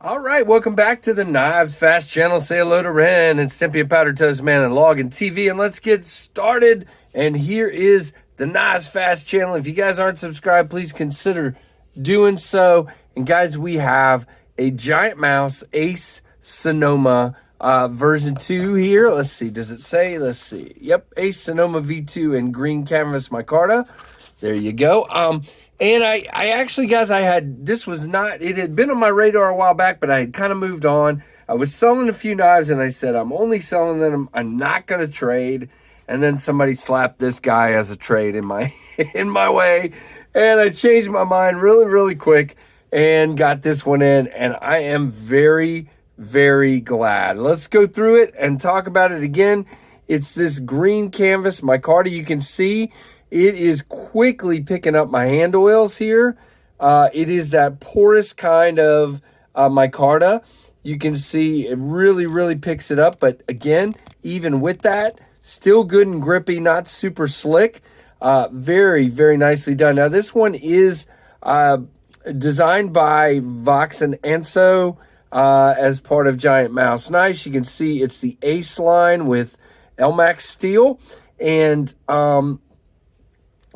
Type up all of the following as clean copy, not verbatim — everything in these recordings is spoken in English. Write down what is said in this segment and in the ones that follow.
All right, welcome back to the KnivesFAST channel. Say hello to Ren and Stimpy and Powder Toast Man and Log and TV, and let's get started. And here is the KnivesFAST channel. If you guys aren't subscribed, please consider doing so. And guys, we have a Giant Mouse Ace Sonoma version 2 here. Let's see, does it say? Let's see. Yep, Ace Sonoma V2 in green canvas micarta. There you go. And I actually, guys, this was not, it had been on my radar a while back, but I had kind of moved on. I was selling a few knives and I said, I'm only selling them. I'm not going to trade. And then somebody slapped this guy as a trade in my, in my way. And I changed my mind really, really quick and got this one in. And I am very, very glad. Let's go through it and talk about it again. It's this green canvas micarta. You can see it is quickly picking up my hand oils here. It is that porous kind of micarta. You can see it really, really picks it up. But again, even with that, still good and grippy, not super slick. Very, very nicely done. Now, this one is designed by Vox and Enso as part of Giant Mouse Knives. You can see it's the Ace line with Lmax steel. And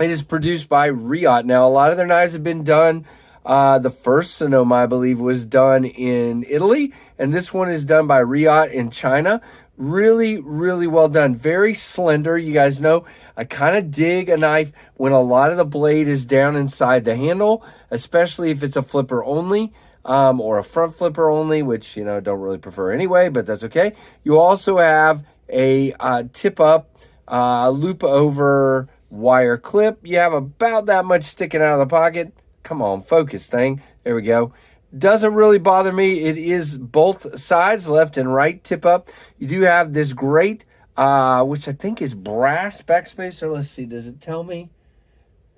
it is produced by Riot. Now, a lot of their knives have been done. The first Sonoma, I believe, was done in Italy. And this one is done by Riot in China. Really, really well done. Very slender. You guys know I kind of dig a knife when a lot of the blade is down inside the handle, especially if it's a flipper only or a front flipper only, which, you know, don't really prefer anyway, but that's okay. You also have a tip up, loop over wire clip. You have about that much sticking out of the pocket. Come on, focus thing. There we go. Doesn't really bother me. It is both sides, left and right, tip up. You do have this great, which I think is brass backspacer. Let's see, does it tell me?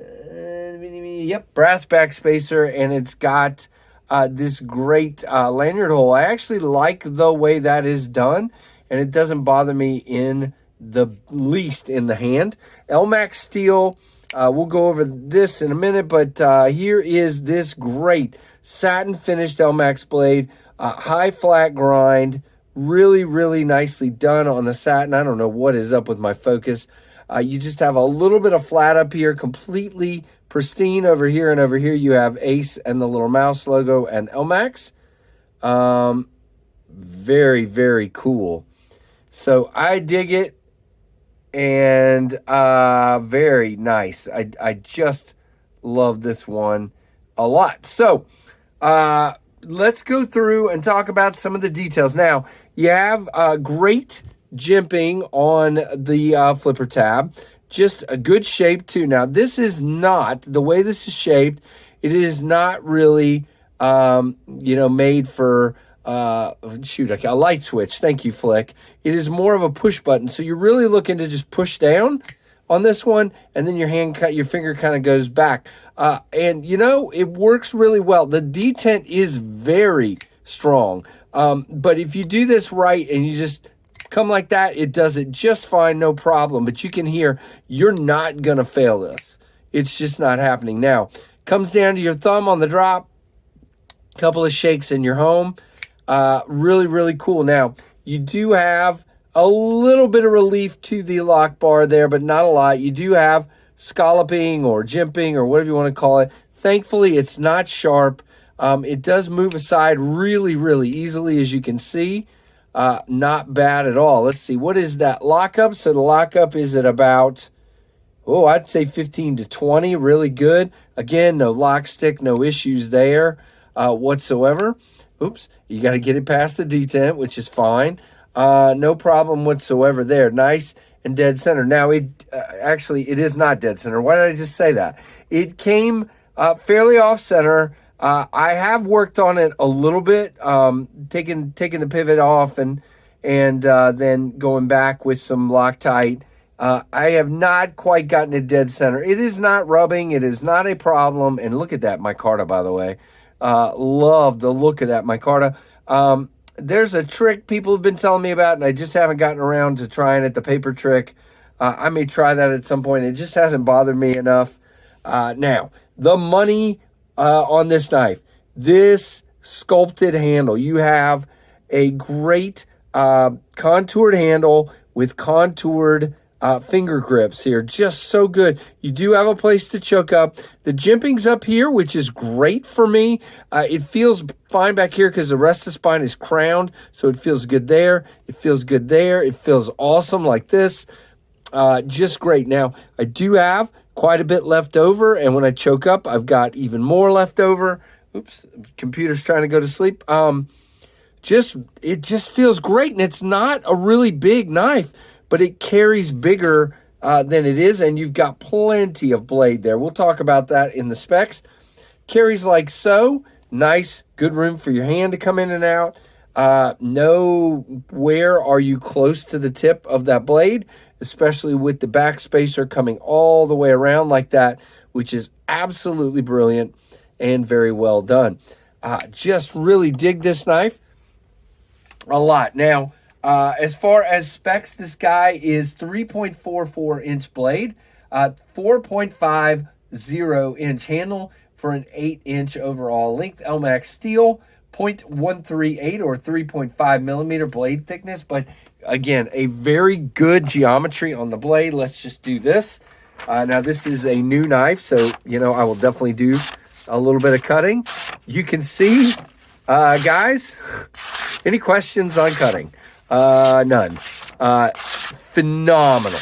Yep, brass backspacer, and it's got this great lanyard hole. I actually like the way that is done, and it doesn't bother me in the least in the hand. Lmax steel, we'll go over this in a minute, but here is this great satin finished Lmax blade, high flat grind, really, really nicely done on the satin. I don't know what is up with my focus. You just have a little bit of flat up here, completely pristine over here, and over here you have Ace and the little mouse logo and Lmax. Very, very cool. So I dig it. And very nice. I just love this one a lot. So let's go through and talk about some of the details. Now, you have great jimping on the flipper tab. Just a good shape, too. Now, this is not, the way this is shaped, it is not really, made for a light switch. Thank you, Flick. It is more of a push button. So you're really looking to just push down on this one, and then your finger kind of goes back. And you know, it works really well. The detent is very strong. But if you do this right and you just come like that, it does it just fine, no problem. But you can hear you're not going to fail this. It's just not happening. Now, comes down to your thumb on the drop, couple of shakes and you're home. Really, really cool. Now, you do have a little bit of relief to the lock bar there, but not a lot. You do have scalloping or jimping or whatever you want to call it. Thankfully, it's not sharp. It does move aside really, really easily, as you can see. Not bad at all. Let's see. What is that lockup? So the lockup is at about, I'd say 15 to 20. Really good. Again, no lock stick, no issues there whatsoever. Oops, you got to get it past the detent, which is fine. No problem whatsoever there. Nice and dead center. Now, it is not dead center. Why did I just say that? It came fairly off center. I have worked on it a little bit, taking the pivot off and then going back with some Loctite. I have not quite gotten it dead center. It is not rubbing. It is not a problem. And look at that micarta, by the way. Love the look of that micarta. There's a trick people have been telling me about, and I just haven't gotten around to trying it, the paper trick. I may try that at some point. It just hasn't bothered me enough. Now, the money on this knife. This sculpted handle. You have a great contoured handle with contoured finger grips here. Just so good. You do have a place to choke up. The jimping's up here, which is great for me. It feels fine back here because the rest of the spine is crowned, so it feels good there. It feels good there. It feels awesome like this. Just great. Now, I do have quite a bit left over, and when I choke up, I've got even more left over. Oops, computer's trying to go to sleep. It just feels great, and it's not a really big knife, but it carries bigger than it is, and you've got plenty of blade there. We'll talk about that in the specs. Carries like so. Nice, good room for your hand to come in and out. Nowhere are you close to the tip of that blade, especially with the back spacer coming all the way around like that, which is absolutely brilliant and very well done. Just really dig this knife a lot. Now, as far as specs, this guy is 3.44 inch blade, 4.50 inch handle for an 8 inch overall length, Lmax steel, 0.138 or 3.5 millimeter blade thickness. But again, a very good geometry on the blade. Let's just do this. Now, this is a new knife, so, I will definitely do a little bit of cutting. You can see, guys, any questions on cutting? None. Phenomenal.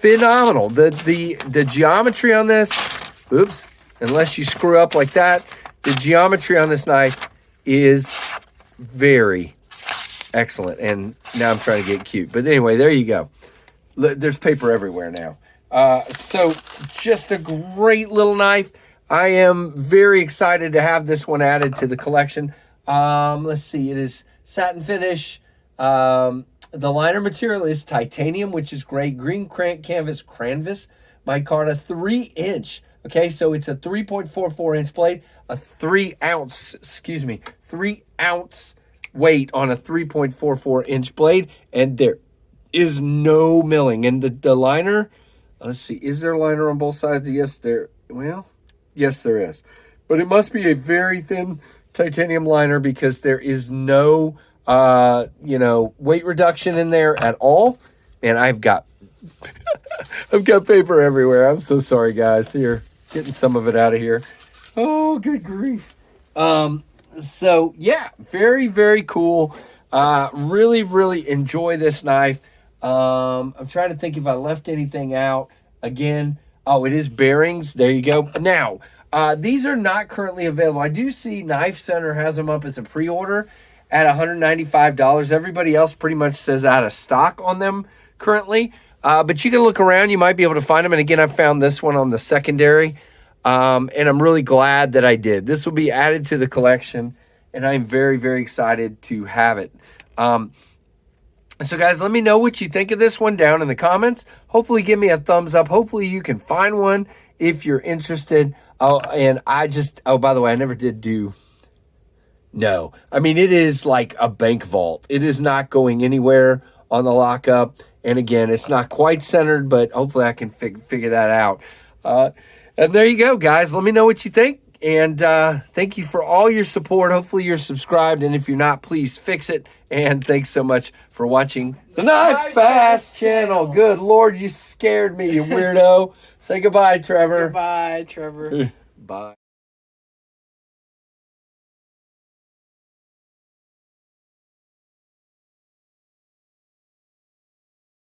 The geometry on this, oops, unless you screw up like that, the geometry on this knife is very excellent. And now I'm trying to get cute. But anyway, there you go. There's paper everywhere now. So just a great little knife. I am very excited to have this one added to the collection. Let's see. It is satin finish. The liner material is titanium, which is great. Green canvas micarta 3 inch. Okay, so it's a 3.44 inch blade, a 3 ounce weight on a 3.44 inch blade, and there is no milling. And the liner, let's see, is there a liner on both sides? Yes, there is. But it must be a very thin titanium liner because there is no weight reduction in there at all. And I've got paper everywhere. I'm so sorry, guys. Here, getting some of it out of here. Oh, good grief. So yeah, very, very cool. Really, really enjoy this knife. I'm trying to think if I left anything out. Again, oh, it is bearings. There you go. Now, these are not currently available. I do see Knife Center has them up as a pre-order at $195. Everybody else pretty much says out of stock on them currently. But you can look around. You might be able to find them. And again, I found this one on the secondary. And I'm really glad that I did. This will be added to the collection. And I'm very, very excited to have it. So, guys, let me know what you think of this one down in the comments. Hopefully, give me a thumbs up. Hopefully, you can find one if you're interested. Oh, and by the way, I never did do... No. I mean, it is like a bank vault. It is not going anywhere on the lockup. And again, it's not quite centered, but hopefully I can figure that out. And there you go, guys. Let me know what you think. And thank you for all your support. Hopefully you're subscribed. And if you're not, please fix it. And thanks so much for watching the KnivesFAST channel. Good Lord, you scared me, you weirdo. Say goodbye, Trevor. Goodbye, Trevor. Bye.